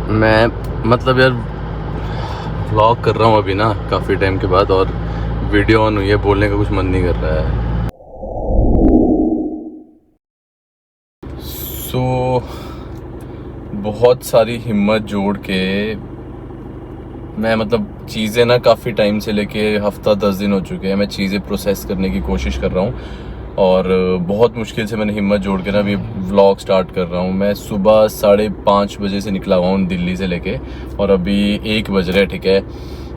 मैं मतलब यार व्लॉग कर रहा हूँ अभी ना काफ़ी टाइम के बाद, और वीडियो ऑन हुई है, बोलने का कुछ मन नहीं कर रहा है। बहुत सारी हिम्मत जोड़ के मैं मतलब चीज़ें ना काफ़ी टाइम से लेके हफ्ता 10 दिन हो चुके हैं, मैं चीज़ें प्रोसेस करने की कोशिश कर रहा हूँ। और बहुत मुश्किल से मैंने हिम्मत जोड़ के ना अभी व्लॉग स्टार्ट कर रहा हूँ। मैं सुबह 5:30 बजे से निकला हुआ हूँ दिल्ली से लेके, और अभी 1 बज रहा है, ठीक है।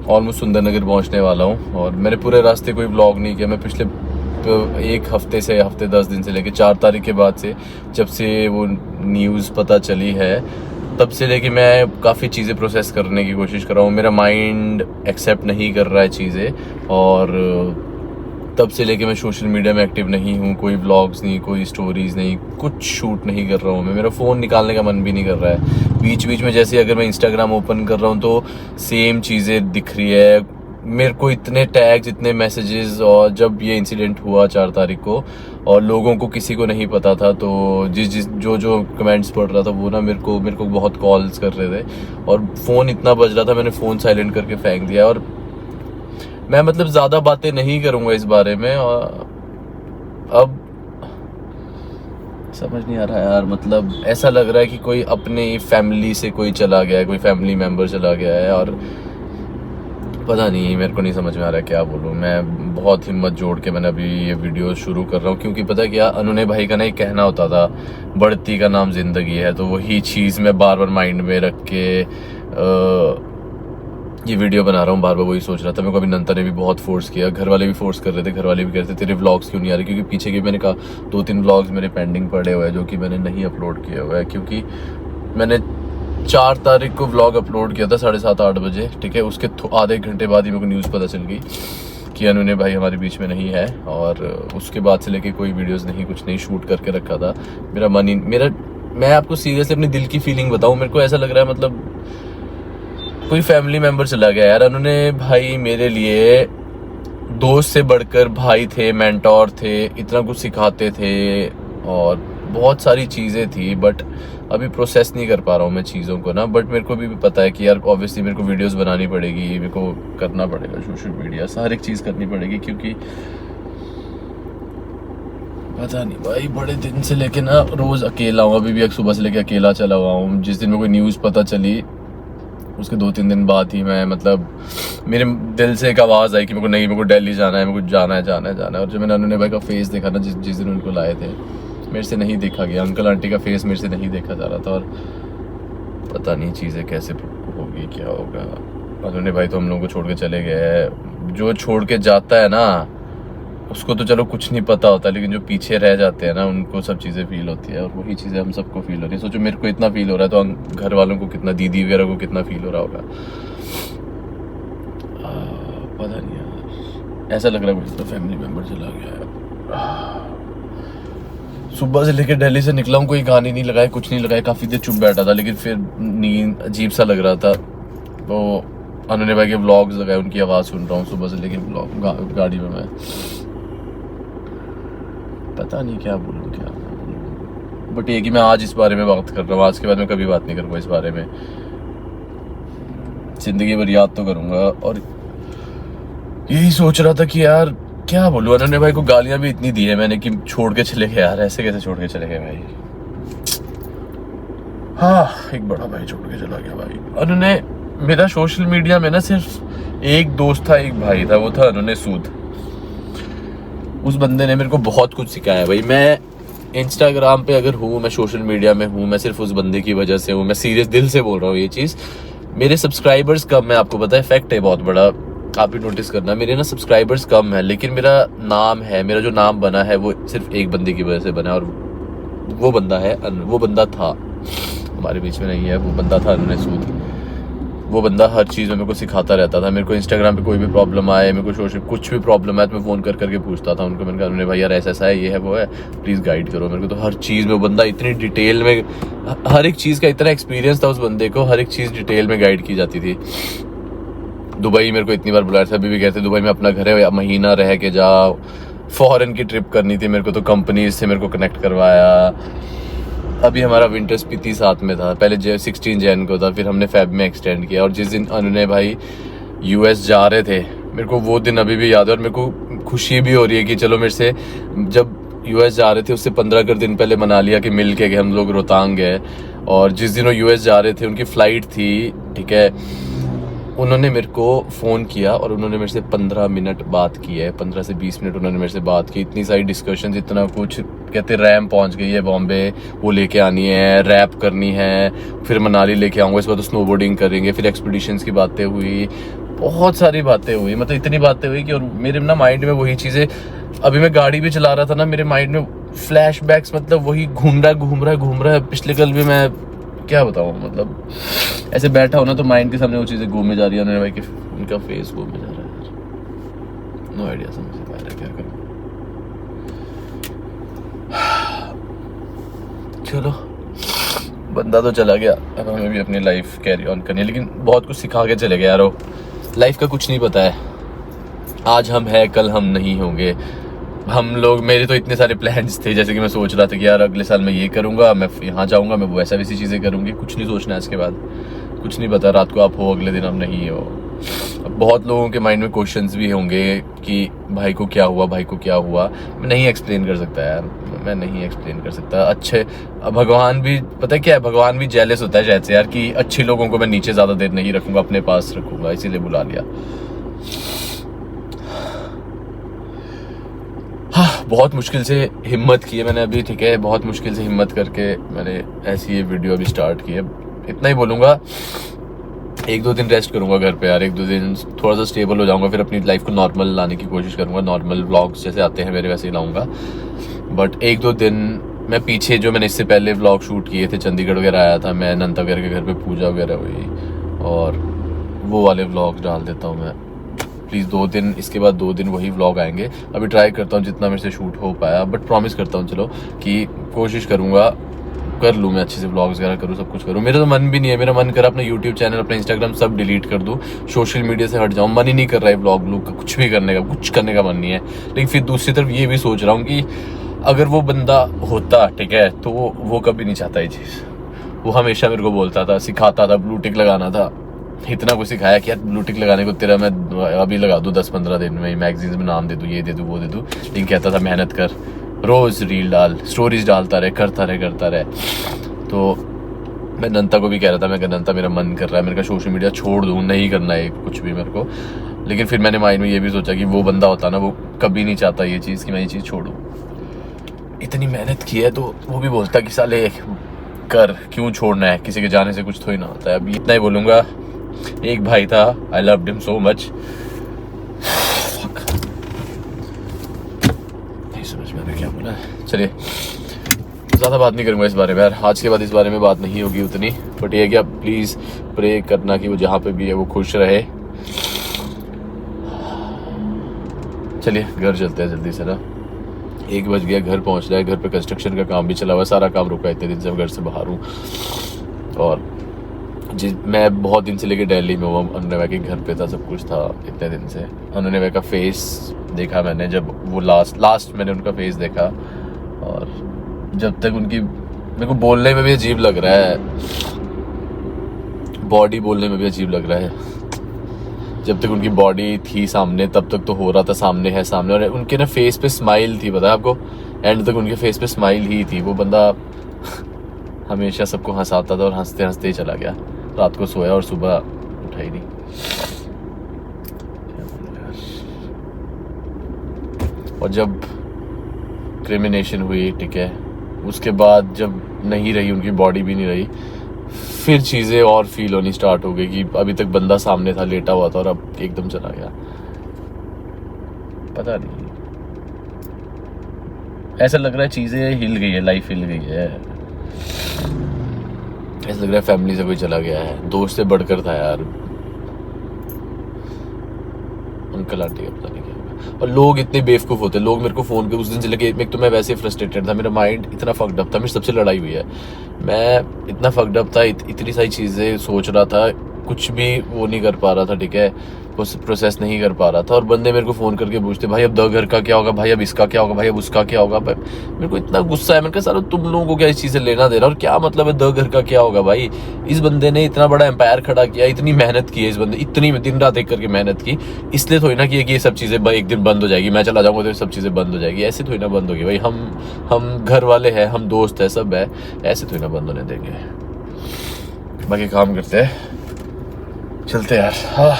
ऑलमोस्ट सुंदरनगर पहुँचने वाला हूँ, और मैंने पूरे रास्ते कोई व्लॉग नहीं किया। मैं पिछले एक हफ्ते 10 दिन से लेके 4 तारीख के बाद से, जब से वो न्यूज़ पता चली है, तब से लेके मैं काफ़ी चीज़ें प्रोसेस करने की कोशिश कर रहा हूँ। मेरा माइंड एक्सेप्ट नहीं कर रहा है चीज़ें, और तब से लेके मैं सोशल मीडिया में एक्टिव नहीं हूँ। कोई व्लॉग्स नहीं, कोई स्टोरीज़ नहीं, कुछ शूट नहीं कर रहा हूँ मैं। मेरा फ़ोन निकालने का मन भी नहीं कर रहा है। बीच बीच में जैसे अगर मैं इंस्टाग्राम ओपन कर रहा हूँ तो सेम चीज़ें दिख रही है मेरे को, इतने टैग्स, इतने मैसेजेस। और जब ये इंसिडेंट हुआ 4 तारीख को, और लोगों को किसी को नहीं पता था, तो जो कमेंट्स पढ़ रहा था वो ना मेरे को बहुत कॉल्स कर रहे थे, और फ़ोन इतना बज रहा था, मैंने फ़ोन साइलेंट करके फेंक दिया। और मैं मतलब ज़्यादा बातें नहीं करूँगा इस बारे में। और अब समझ नहीं आ रहा यार, मतलब ऐसा लग रहा है कि कोई अपनी फैमिली से कोई चला गया है, कोई फैमिली मेम्बर चला गया है, और पता नहीं, मेरे को नहीं समझ में आ रहा है क्या बोलूँ। मैं बहुत हिम्मत जोड़ के मैंने अभी ये वीडियो शुरू कर रहा हूँ, क्योंकि पता क्या, अनुने भाई का ना एक कहना होता था, बढ़ती का नाम जिंदगी है। तो वही चीज़ मैं बार बार माइंड में रख के ये वीडियो बना रहा हूँ। बार बार वही सोच रहा था। मेरे को अभी नंता ने भी बहुत फोर्स किया, घर वाले भी फोर्स कर रहे थे। घर वाले भी कह रहे थे तेरे व्लॉग्स क्यों नहीं आ रहे, क्योंकि पीछे के मैंने कहा 2-3 व्लॉग्स मेरे पेंडिंग पड़े हुए हैं जो कि मैंने नहीं अपलोड किए हुए हैं। क्योंकि मैंने 4 तारीख को व्लॉग अपलोड किया था 7:30-8 बजे, ठीक है। उसके आधे घंटे बाद ही मेरे को न्यूज़ पता चल गई कि अनुने भाई हमारे बीच में नहीं है, और उसके बाद से लेके कोई वीडियोस नहीं, कुछ नहीं शूट करके रखा था। मैं आपको सीरियसली अपने दिल की फीलिंग बताऊं, मेरे को ऐसा लग रहा है मतलब कोई फैमिली मेम्बर चला गया यार। अनुने भाई मेरे लिए दोस्त से बढ़कर भाई थे, मेंटोर थे, इतना कुछ सिखाते थे, और बहुत सारी चीज़ें थी। बट अभी प्रोसेस नहीं कर पा रहा हूँ मैं चीज़ों को ना। बट मेरे को भी पता है कि यार ऑब्वियसली मेरे को वीडियोस बनानी पड़ेगी, मेरे को करना पड़ेगा सोशल मीडिया, हर एक चीज़ करनी पड़ेगी। क्योंकि पता नहीं भाई, बड़े दिन से लेके ना रोज़ अकेला हूँ। अभी भी एक सुबह से लेके अकेला चला हुआ हूँ। जिस दिन मेरे को न्यूज़ पता चली, उसके 2-3 दिन बाद ही मैं मतलब मेरे दिल से एक आवाज़ आई कि मेरे को दिल्ली जाना है, मेरे को जाना है। और जब मैंने अनुने भाई का फेस देखा ना, जिस दिन उनको लाए थे, मेरे से नहीं देखा गया। अंकल आंटी का फेस मेरे से नहीं देखा जा रहा था, और पता नहीं चीज़ें कैसे होगी, क्या होगा। अनुने भाई तो हम लोगों को छोड़ के चले गए हैं। जो छोड़ के जाता है ना, उसको तो चलो कुछ नहीं पता होता, लेकिन जो पीछे रह जाते हैं ना, उनको सब चीज़ें फील होती है। और वही चीज़ें हम सबको फील हो रही है। सोचो मेरे को इतना फील हो रहा है, तो घर वालों को कितना, दीदी वगैरह को कितना फील हो रहा होगा। पता नहीं यार, ऐसा लग रहा है कोई फैमिली मेम्बर चला गया है। सुबह से लेकर दिल्ली से निकला हूँ, कोई गाने नहीं लगाए, कुछ नहीं लगाए। काफ़ी देर चुप बैठा था, लेकिन फिर नींद अजीब सा लग रहा था, तो अनुने भाई के व्लॉग्स लगाए, उनकी आवाज़ सुन रहा हूँ सुबह से लेके गाड़ी में मैं। पता नहीं क्या बोलूँ, क्या बोलूँ। बट ये कि मैं आज इस बारे में बात कर रहा हूँ, आज के बाद मैं कभी बात नहीं करूँगा इस बारे में। ज़िंदगी भर याद तो करूँगा। और यही सोच रहा था कि यार क्या बोलूँ, अनुने भाई को गालियाँ भी इतनी दी है मैंने कि छोड़ के चले गए यार। ऐसे कैसे छोड़ के चले गए भाई। हाँ, एक बड़ा भाई छोड़ के चला गया भाई। अनुने, मेरा सोशल मीडिया में ना सिर्फ एक दोस्त था, एक भाई था, वो था अनुने सूद। उस बंदे ने मेरे को बहुत कुछ सिखाया भाई। मैं इंस्टाग्राम पे अगर हूँ, मैं सोशल मीडिया में हूँ, मैं सिर्फ उस बंदे की वजह से हूँ। मैं सीरियस दिल से बोल रहा हूँ ये चीज़। मेरे सब्सक्राइबर्स कम है, आपको पता है, फैक्ट है बहुत बड़ा, आप भी नोटिस करना। मेरे ना सब्सक्राइबर्स कम है, लेकिन मेरा नाम है, मेरा जो नाम बना है वो सिर्फ एक बंदे की वजह से बना है। और वो बंदा था, हमारे बीच में नहीं है, वो बंदा था अनुने सूद। वो बंदा हर चीज़ में मेरे को सिखाता रहता था। मेरे को इंस्टाग्राम पे कोई भी प्रॉब्लम आए, मेरे को सोशल कुछ भी प्रॉब्लम आए, तो मैं फ़ोन करके पूछता था उनको। मैंने कहा अनुने भाई यार ऐसा है, ये है, वो है, प्लीज़ गाइड करो मेरे को। तो हर चीज़ में वो बंदा इतनी डिटेल में, हर एक चीज़ का इतना एक्सपीरियंस था उस बंदे को, हर एक चीज़ डिटेल में गाइड की जाती थी। दुबई मेरे को इतनी बार बुलाया था, अभी भी कहते दुबई में अपना घर है, महीना रह के जाओ। फॉरेन की ट्रिप करनी थी मेरे को, तो कंपनी से मेरे को कनेक्ट करवाया। अभी हमारा विंटर स्पीति साथ में था, पहले 16 जैन को था, फिर हमने फेब में एक्सटेंड किया। और जिस दिन उन्होंने भाई यूएस जा रहे थे, मेरे को वो दिन अभी भी याद है। और मेरे को खुशी भी हो रही है कि चलो मेरे से जब यूएस जा रहे थे उससे 15 दिन पहले मना लिया कि मिल के गए हम लोग, रोहतांग गए। और जिस दिन वो यूएस जा रहे थे उनकी फ़्लाइट थी, ठीक है, उन्होंने मेरे को फ़ोन किया और उन्होंने मेरे से 15 मिनट बात की है। 15 से 20 मिनट उन्होंने मेरे से बात की। इतनी सारी डिस्कशन, इतना कुछ, कहते रैम पहुंच गई है बॉम्बे, वो लेके आनी है, रैप करनी है, फिर मनाली लेके आऊँगा, इस बार तो स्नोबोर्डिंग करेंगे, फिर एक्सपीडिशंस की बातें हुई, बहुत सारी बातें हुई। मतलब इतनी बातें हुई कि और मेरे ना माइंड में वही चीज़ें, अभी मैं गाड़ी भी चला रहा था ना, मेरे माइंड में फ्लैशबैक्स, मतलब वही घूम रहा है। पिछले कल भी मैं क्या बताऊँ, मतलब ऐसे बैठा हो ना तो माइंड के सामने वो चीज़ें घूमे जा रही है। उन्होंने भाई कि उनका फेस घूमे जा रहा है, नो आइडिया, समझ नहीं पा रहा क्या करूँ। चलो, बंदा तो चला गया, अब हमें भी अपनी लाइफ कैरी ऑन करनी है। लेकिन बहुत कुछ सिखा के चले गया यार, वो लाइफ का कुछ नहीं पता है। आज हम हैं, कल हम नहीं होंगे। हम लोग, मेरे तो इतने सारे प्लान्स थे, जैसे कि मैं सोच रहा था कि यार अगले साल मैं ये करूँगा, मैं यहाँ जाऊँगा, मैं वैसी चीज़ें करूँगी। कुछ नहीं सोचना है इसके बाद, कुछ नहीं पता। रात को आप हो, अगले दिन आप नहीं हो। अब बहुत लोगों के माइंड में क्वेश्चंस भी होंगे कि भाई को क्या हुआ, भाई को क्या हुआ। मैं नहीं एक्सप्लेन कर सकता यार, मैं नहीं एक्सप्लेन कर सकता। अच्छे, भगवान भी, पता है क्या है, भगवान भी जेलस होता है शायद से यार, कि अच्छे लोगों को मैं नीचे ज़्यादा देर नहीं रखूँगा, अपने पास रखूँगा, इसीलिए बुला लिया। हाँ, बहुत मुश्किल से हिम्मत की है मैंने अभी, ठीक है, बहुत मुश्किल से हिम्मत करके मैंने ऐसी ये वीडियो अभी स्टार्ट की है। इतना ही बोलूँगा, 1-2 दिन रेस्ट करूँगा घर पे यार, 1-2 दिन थोड़ा सा स्टेबल हो जाऊँगा, फिर अपनी लाइफ को नॉर्मल लाने की कोशिश करूँगा। नॉर्मल व्लॉग्स जैसे आते हैं मेरे वैसे ही लाऊँगा। बट 1-2 दिन मैं पीछे, जो मैंने इससे पहले व्लॉग शूट किए थे, चंडीगढ़ वगैरह आया था मैं, नंदा वगैरह के घर पे पूजा वगैरह हुई, और वो वाले व्लॉग डाल देता हूँ मैं प्लीज़ 2 दिन। इसके बाद 2 दिन वही व्लॉग आएंगे। अभी ट्राई करता हूँ जितना मेरे से शूट हो पाया, बट प्रॉमिस करता हूँ चलो कि कोशिश करूँगा, कर लूँ मैं अच्छे से व्लॉग्स वगैरह करूँ, सब कुछ करूँ। मेरा तो मन भी नहीं है, मेरा मन करा अपना यूट्यूब चैनल, अपना इंस्टाग्राम सब डिलीट कर दूँ, सोशल मीडिया से हट जाऊँ। मन ही नहीं कर रहा है व्लॉग व्लॉग का, कुछ भी करने का, कुछ करने का मन नहीं है। लेकिन फिर दूसरी तरफ ये भी सोच रहा हूँ कि अगर वो बंदा होता, ठीक है, तो वो कभी नहीं चाहता ये चीज़। वो हमेशा मेरे को बोलता था, सिखाता था, ब्लू टिक लगाना था, इतना कुछ सिखाया कि यार ब्लू टिक लगाने को तेरा मैं अभी लगा दूँ 10-15 दिन में, मैगजीन्स में नाम दे दूँ, ये दे दूँ, वो दे दूँ। लेकिन कहता था मेहनत कर, रोज़ रील डाल, स्टोरीज डालता रहे, करता रहे। तो मैं नंता को भी कह रहा था, मैं नंता मेरा मन कर रहा है, मेरे का सोशल मीडिया छोड़ दूँ, नहीं करना है कुछ भी मेरे को। लेकिन फिर मैंने माइंड में ये भी सोचा कि वो बंदा होता ना, वो कभी नहीं चाहता ये चीज़ कि मैं ये चीज़ छोड़ूँ। इतनी मेहनत की है तो वो भी बोलता कि साले कर, क्यों छोड़ना है, किसी के जाने से कुछ थोड़ी ना होता है। अभी इतना ही बोलूँगा। एक भाई था, I loved him so much. नहीं समझ में क्या बोला है। चलिए, ज़्यादा बात नहीं करूँगा इस बारे में यार, आज के बाद इस बारे में बात नहीं होगी उतनी। बट ये है कि आप प्लीज़ प्रे करना कि वो जहाँ पे भी है वो खुश रहे। चलिए घर चलते हैं जल्दी से ना, 1 बज गया, घर पहुँच रहा है। घर पे कंस्ट्रक्शन का काम भी चला हुआ है, सारा काम रुका है, इतने दिन से घर से बाहर हूँ। और मैं बहुत दिन से लेके दिल्ली में हूँ, अनुनय के घर पे था, सब कुछ था इतने दिन से। अनुनय का फेस देखा मैंने, जब वो लास्ट मैंने उनका फेस देखा, और जब तक उनकी, मेरे को बोलने में भी अजीब लग रहा है, बॉडी बोलने में भी अजीब लग रहा है। जब तक उनकी बॉडी थी सामने तब तक तो हो रहा था सामने है सामने, और उनके ना फेस पे स्माइल थी, पता है आपको, एंड तक उनके फेस पे स्माइल ही थी। वो बंदा हमेशा सबको हंसाता था और हंसते हंसते ही चला गया। रात को सोया और सुबह उठा ही नहीं। और जब क्रिमिनेशन हुई, ठीक है, उसके बाद जब नहीं रही उनकी बॉडी भी नहीं रही, फिर चीज़ें और फील होनी स्टार्ट हो गई कि अभी तक बंदा सामने था, लेटा हुआ था, और अब एकदम चला गया। पता नहीं, ऐसा लग रहा है चीज़ें हिल गई है, लाइफ हिल गई है। ऐसा लग रहा है फैमिली से कोई चला गया है, दोस्त से बढ़कर था यार। अंकल आंटी का पता नहीं क्या होगा। और लोग इतने बेवकूफ़ होते हैं, लोग मेरे को फ़ोन पे उस दिन से लगे, एक तो मैं वैसे ही फ्रस्ट्रेटेड था, मेरा माइंड इतना फक्ड अप था, मेरी सबसे लड़ाई हुई है, मैं इतना फक्ड अप था, इतनी सारी चीज़ें सोच रहा था, कुछ भी वो नहीं कर पा रहा था, ठीक है, उस प्रोसेस नहीं कर पा रहा था। और बंदे मेरे को फ़ोन करके पूछते, भाई अब द घर का क्या होगा, भाई अब इसका क्या होगा, भाई अब उसका क्या होगा। भाई मेरे को इतना गुस्सा है, मैंने कहा सारा तुम लोगों को क्या इस चीज़ से लेना देना, और क्या मतलब है द घर का क्या होगा। भाई इस बंदे ने इतना बड़ा एम्पायर खड़ा किया, इतनी मेहनत की है इस बंदे, इतनी दिन रात एक करके मेहनत की, इसलिए थोड़ी ना कि ये सब चीज़ें एक दिन बंद हो जाएगी, मैं चला जाऊँगा तो सब चीज़ें बंद हो जाएगी, ऐसे थोड़ी ना बंद होगी। भाई हम घर वाले हैं, हम दोस्त हैं, सब है, ऐसे थोड़ी ना बंद होने देंगे। बाकी काम करते हैं, चलते यार। हाँ,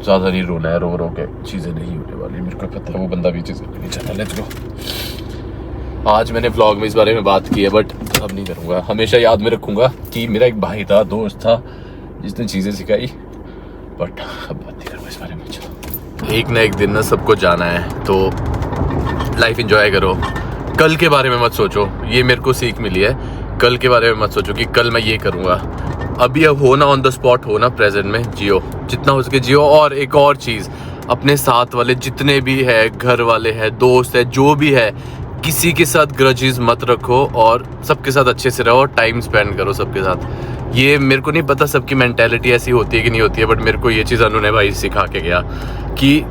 ज़्यादा नहीं रोना है, रो के चीज़ें नहीं होने वाली, मेरे को पता है वो बंदा भी चीज़ें नहीं। चला लेट्स गो। आज मैंने व्लॉग में इस बारे में बात की है, बट अब नहीं करूँगा। हमेशा याद में रखूँगा कि मेरा एक भाई था, दोस्त था, जिसने चीज़ें सिखाई, बट अब बात नहीं करूँगा इस बारे में। चलो, एक ना एक दिन ना सबको जाना है, तो लाइफ एंजॉय करो। कल के बारे में मत सोचो, ये मेरे को सीख मिली है। कल के बारे में मत सोचो कि कल मैं ये करूँगा। अभी अब हो ना, ऑन द स्पॉट हो ना, प्रेजेंट में जियो, जितना हो सके जियो। और एक और चीज़, अपने साथ वाले जितने भी है, घर वाले हैं, दोस्त है, जो भी है, किसी के साथ ग्रजेस मत रखो और सबके साथ अच्छे से रहो, टाइम स्पेंड करो सबके साथ। ये मेरे को नहीं पता सबकी मेंटेलिटी ऐसी होती है कि नहीं होती है, बट मेरे को ये चीज़ अनु ने भाई सिखा के गया कि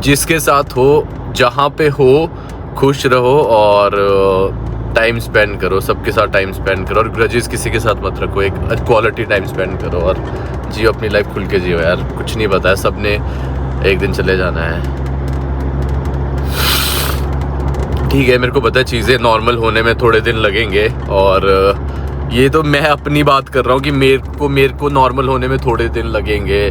जिसके साथ हो, जहाँ पे हो, खुश रहो और टाइम स्पेंड करो, सबके साथ टाइम स्पेंड करो, और ग्रजेस किसी के साथ मत रखो, एक क्वालिटी टाइम स्पेंड करो और जियो अपनी लाइफ खुल के जियो यार। कुछ नहीं पता है, सबने एक दिन चले जाना है, ठीक है। मेरे को पता है चीज़ें नॉर्मल होने में थोड़े दिन लगेंगे, और ये तो मैं अपनी बात कर रहा हूँ कि मेरे को नॉर्मल होने में थोड़े दिन लगेंगे।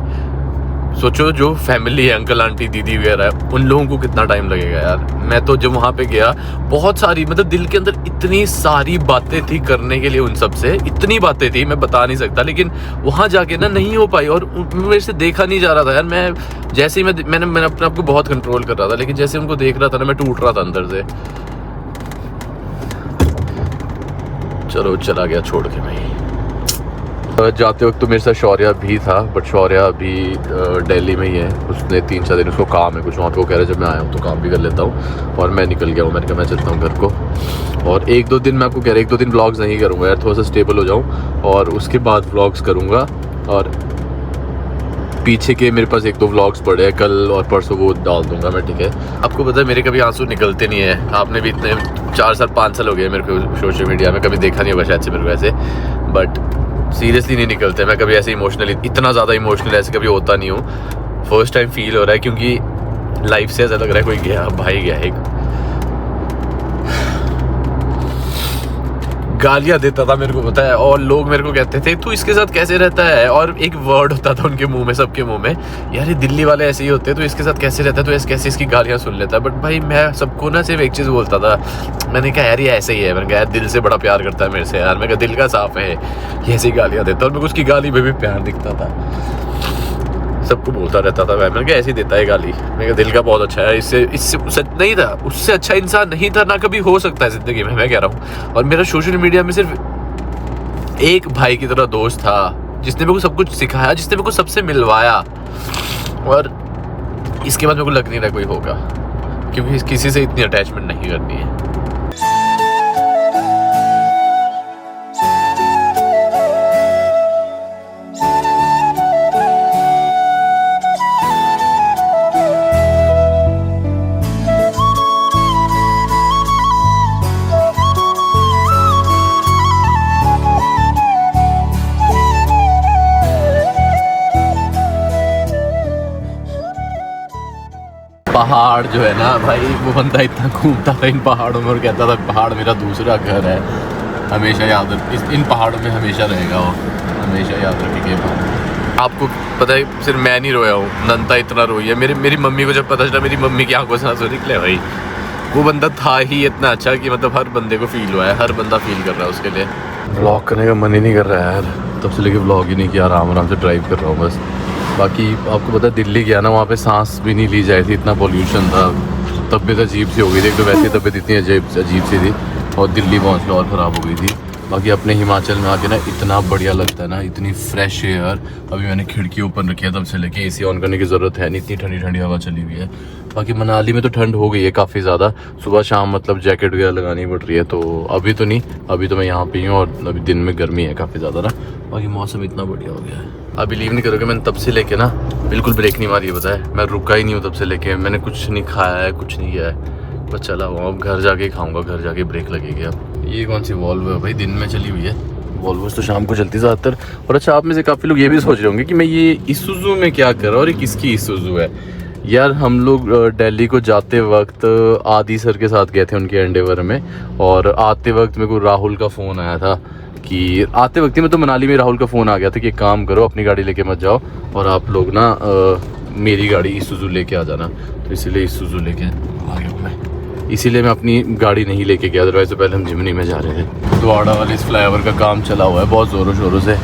सोचो जो फैमिली है, अंकल आंटी दीदी वगैरह, उन लोगों को कितना टाइम लगेगा यार। मैं तो जब वहाँ पे गया, बहुत सारी, मतलब दिल के अंदर इतनी सारी बातें थी करने के लिए, उन सब से इतनी बातें थी मैं बता नहीं सकता, लेकिन वहाँ जाके ना नहीं हो पाई, और मेरे से देखा नहीं जा रहा था यार। मैं जैसे ही मैंने अपने आप को बहुत कंट्रोल कर रहा था, लेकिन जैसे उनको देख रहा था ना, मैं टूट रहा था अंदर से। चलो चला गया छोड़ के भाई। जाते वक्त तो मेरे साथ शौर्या भी था, बट शौर्या अभी दिल्ली में ही है। उसने 3-4 दिन, उसको काम है कुछ वहाँ पे, वो कह रहे जब मैं आया हूँ तो काम भी कर लेता हूँ, और मैं निकल गया हूँ। मैंने कहा मैं चलता हूँ घर को, और 1-2 दिन मैं आपको कह रहा 1-2 दिन व्लॉग्स नहीं करूँगा यार, थोड़ा सा स्टेबल हो जाऊँ, और उसके बाद व्लॉग्स करूँगा। और पीछे के मेरे पास 1-2 व्लॉग्स पड़े हैं, कल और परसों वो डाल दूंगा मैं, ठीक है। आपको पता है मेरे कभी आंसू निकलते नहीं है, आपने भी इतने 4 साल 5 साल हो गए मेरे को सोशल मीडिया में, कभी देखा नहीं होगा शायद से मेरे को ऐसे, बट सीरियसली नहीं निकलते। मैं कभी ऐसे इमोशनल, इतना ज़्यादा इमोशनल ऐसे कभी होता नहीं हूँ। फर्स्ट टाइम फील हो रहा है, क्योंकि लाइफ से ऐसा लग रहा है कोई गया, भाई गया एक। गालियाँ देता था मेरे को पता है, और लोग मेरे को कहते थे तू इसके साथ कैसे रहता है, और एक वर्ड होता था उनके मुंह में, सबके मुंह में, यार ये दिल्ली वाले ऐसे ही होते हैं, तो इसके साथ कैसे रहता है, तो ऐसे कैसे इसकी गालियाँ सुन लेता है। बट भाई मैं सबको ना सिर्फ एक चीज़ बोलता था, मैंने कहा यार ये ऐसे ही है, मैंने कहा यार दिल से बड़ा प्यार करता है मेरे से यार, मैं कहा दिल का साफ है, ये ऐसी गालियाँ देता, और मेरे को उसकी गाली में भी प्यार दिखता था, सबको बोलता रहता था। मैंने कहा ऐसे ही देता है गाली, मेरे दिल का बहुत अच्छा है, इससे सच नहीं था, उससे अच्छा इंसान नहीं था, ना कभी हो सकता है जिंदगी में, मैं कह रहा हूँ। और मेरा सोशल मीडिया में सिर्फ एक भाई की तरह दोस्त था, जिसने मेरे को सब कुछ सिखाया, जिसने मेरे को सबसे मिलवाया, और इसके बाद मेरे को लग नहीं रहा कोई होगा, क्योंकि किसी से इतनी अटैचमेंट नहीं करनी है। पहाड़ जो है ना भाई, वो बंदा इतना घूमता था इन पहाड़ों में और कहता था पहाड़ मेरा दूसरा घर है, हमेशा याद रख, इन पहाड़ों में हमेशा रहेगा वो, हमेशा याद रखेंगे। आपको पता है सिर्फ मैं नहीं रोया हूँ, नंदा इतना रोई है। मेरी मम्मी को जब पता चला, मेरी मम्मी की आंखों से आंसू निकले भाई। वो बंदा था ही इतना अच्छा कि मतलब हर बंदे को फील हुआ है, हर बंदा फील कर रहा है उसके लिए। व्लॉग करने का मन ही नहीं कर रहा है यार, तब से लेके व्लॉग ही नहीं किया, आराम से ड्राइव कर रहा हूँ बस। बाकी आपको पता है दिल्ली गया ना, वहाँ पे सांस भी नहीं ली जाए थी, इतना पॉल्यूशन था, तबीयत अजीब सी हो गई थी। एक तो वैसे ही तबीयत इतनी अजीब सी थी, और दिल्ली पहुँचना और ख़राब हो गई थी। बाकी अपने हिमाचल में आके ना इतना बढ़िया लगता है ना, इतनी फ्रेश एयर। अभी मैंने खिड़की ओपन रखी है तब से लेके एसी ऑन करने की ज़रूरत है नहीं, इतनी ठंडी ठंडी हवा चली हुई है। बाकी मनाली में तो ठंड हो गई है काफ़ी ज़्यादा, सुबह शाम मतलब जैकेट वगैरह लगानी पड़ रही है। तो अभी तो नहीं, अभी तो मैं यहाँ पे ही हूँ और अभी दिन में गर्मी है काफ़ी ज़्यादा ना। बाकी मौसम इतना बढ़िया हो गया है। आप बिलीव नहीं करोगे, मैंने तब से लेके ना बिल्कुल ब्रेक नहीं मारी है, पता है। मैं रुका ही नहीं हूँ तब से लेके, मैंने कुछ नहीं खाया है, कुछ नहीं किया है, बस चला हुआ। अब घर जाके खाऊंगा, घर जाके ब्रेक लगेगी। अब ये कौन सी वॉल्वो है भाई, दिन में चली हुई है। वॉल्वो तो शाम को चलती ज़्यादातर। और अच्छा, आप में से काफ़ी लोग ये भी सोच रहे होंगे कि मैं ये इसूजू में क्या कर रहा हूँ और ये किसकी इसूजू है। यार हम लोग दिल्ली को जाते वक्त आदि सर के साथ गए थे उनके एंडेवर में, और आते वक्त मेरे को राहुल का फ़ोन आया था कि आते वक्त ही मैं तो मनाली में राहुल का फ़ोन आ गया था कि एक काम करो, अपनी गाड़ी लेके मत जाओ और आप लोग ना मेरी गाड़ी इसूजू लेके आ जाना। तो इसीलिए इसूजू लेके आ गया मैं, इसीलिए मैं अपनी गाड़ी नहीं लेके गया, अदरवाइज तो पहले हम जिमनी में जा रहे थे। द्वाड़ा वाले इस फ्लाईओवर का काम चला हुआ है बहुत ज़ोरों शोरों से।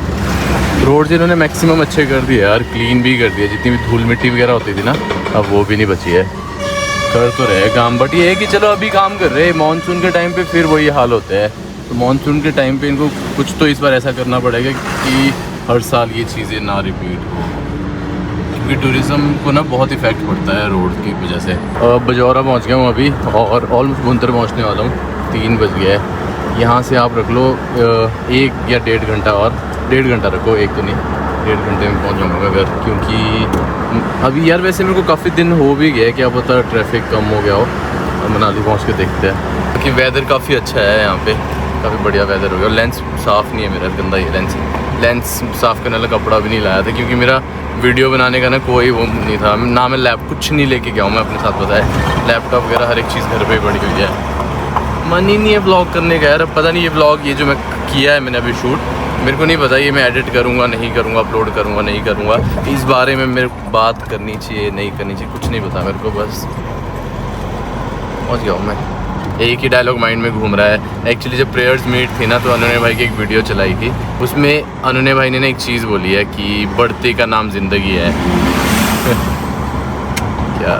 रोड इन्होंने मैक्सिमम अच्छे कर दिए यार, क्लीन भी कर दिया। जितनी भी धूल मिट्टी वगैरह होती थी ना, अब वो भी नहीं बची है। कर तो रहे काम, बट ये है कि चलो अभी काम कर रहे हैं। मानसून के टाइम पे फिर वही हाल होता है, तो मानसून के टाइम पे इनको कुछ तो इस बार ऐसा करना पड़ेगा कि हर साल ये चीज़ें ना रिपीट हो, क्योंकि टूरिज़्म को ना बहुत इफेक्ट पड़ता है रोड की वजह से। बजौरा पहुंच गया हूँ अभी और ऑलमोस्ट भुंतर पहुंचने वाला हूँ। 3 बज गया है। यहाँ से आप रख लो 1 या 1.5 घंटा, और 1.5 घंटा रखो, 1 तो नहीं 1.5 घंटे में पहुँच जाऊँगा घर। क्योंकि अभी यार वैसे मेरे को काफ़ी दिन हो भी गया, क्या पता ट्रैफिक कम हो गया हो। और मनाली पहुँच के देखते हैं, क्योंकि वेदर काफ़ी अच्छा है यहाँ पे, काफ़ी बढ़िया वेदर हो गया। और लेंस साफ़ नहीं है मेरा, गंदा ही लेंस साफ़ करने वाला कपड़ा भी नहीं लाया था, क्योंकि मेरा वीडियो बनाने का ना कोई वो नहीं था ना। मैं कुछ नहीं लेके गया हूँ मैं अपने साथ, पता है। लैपटॉप वगैरह हर एक चीज़ घर पे पड़ी हुई है। मन ही नहीं है ब्लॉग करने का यार। अब पता नहीं ये ब्लॉग, ये जो मैं किया है मैंने अभी शूट, मेरे को नहीं पता ये मैं एडिट करूँगा नहीं करूँगा, अपलोड करूँगा नहीं करूँगा। इस बारे में मेरे को बात करनी चाहिए नहीं करनी चाहिए, कुछ नहीं पता मेरे को। बस पहुँच गया हूँ मैं। एक ही डायलॉग माइंड में घूम रहा है। एक्चुअली जब प्रेयर्स मीट थी ना, तो अनन्या भाई की एक वीडियो चलाई थी, उसमें अनन्या भाई ने ना एक चीज़ बोली है कि बढ़ते का नाम ज़िंदगी है। क्या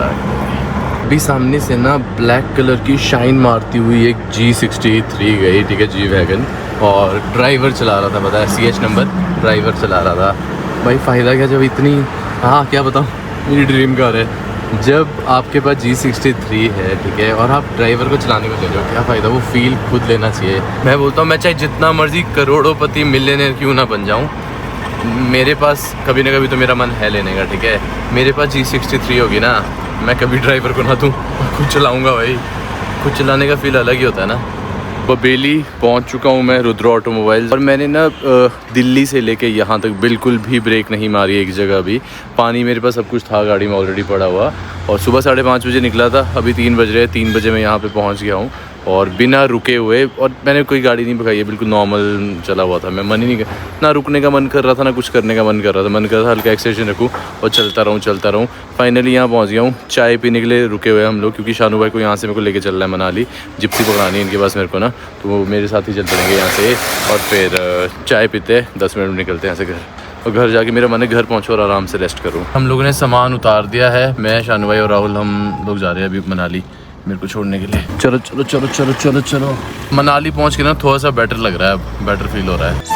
अभी सामने से ना ब्लैक कलर की शाइन मारती हुई एक G63 गई, ठीक है, जी वैगन, और ड्राइवर चला रहा था, पता है, CH नंबर ड्राइवर चला रहा था। भाई फ़ायदा क्या, जब इतनी, हाँ क्या बताऊँ, मेरी ड्रीम कार है। जब आपके पास G63 है, ठीक है, और आप ड्राइवर को चलाने को ले रहे हो, क्या फ़ायदा, वो फील खुद लेना चाहिए। मैं बोलता हूँ मैं चाहे जितना मर्जी करोड़ोंपति मिलियनेयर क्यों ना बन जाऊँ, मेरे पास कभी ना कभी तो मेरा मन है लेने का, ठीक है। मेरे पास G63 होगी ना, मैं कभी ड्राइवर को ना दूँ, खुद चलाऊँगा भाई। खुद चलाने का फील अलग ही होता है ना। बबेली पहुंच चुका हूं मैं, रुद्र ऑटोमोबाइल्स, और मैंने ना दिल्ली से लेके यहाँ तक बिल्कुल भी ब्रेक नहीं मारी एक जगह भी। पानी मेरे पास सब कुछ था गाड़ी में ऑलरेडी पड़ा हुआ, और सुबह 5:30 बजे निकला था, अभी 3 बज रहे हैं। 3 बजे मैं यहाँ पे पहुँच गया हूँ, और बिना रुके हुए, और मैंने कोई गाड़ी नहीं भगाई है, बिल्कुल नॉर्मल चला हुआ था। मैं मन ही नहीं ना रुकने का मन कर रहा था, ना कुछ करने का मन कर रहा था। मन कर रहा था हल्का एक्सेशन रखूँ और चलता रहूँ। फाइनली यहाँ पहुँच गया हूँ। चाय पीने के लिए रुके हुए हम लोग, क्योंकि शानू भाई को यहाँ से मेरे को लेके चल रहा है मनाली, जिप्सी पकड़ानी है इनके पास मेरे को ना, तो वो मेरे साथ ही चल पड़ेंगे यहाँ से, और फिर चाय पीते 10 मिनट में निकलते हैं यहाँ से घर। और घर जाके मेरा मन है घर पहुँचो और आराम से रेस्ट करूँ। हम लोगों ने सामान उतार दिया है, मैं, शानू भाई और राहुल, हम लोग जा रहे हैं अभी मनाली मेरे को छोड़ने के लिए। चलो चलो चलो चलो चलो चलो। मनाली पहुँच के ना थोड़ा सा बेटर लग रहा है, बेटर फील हो रहा है।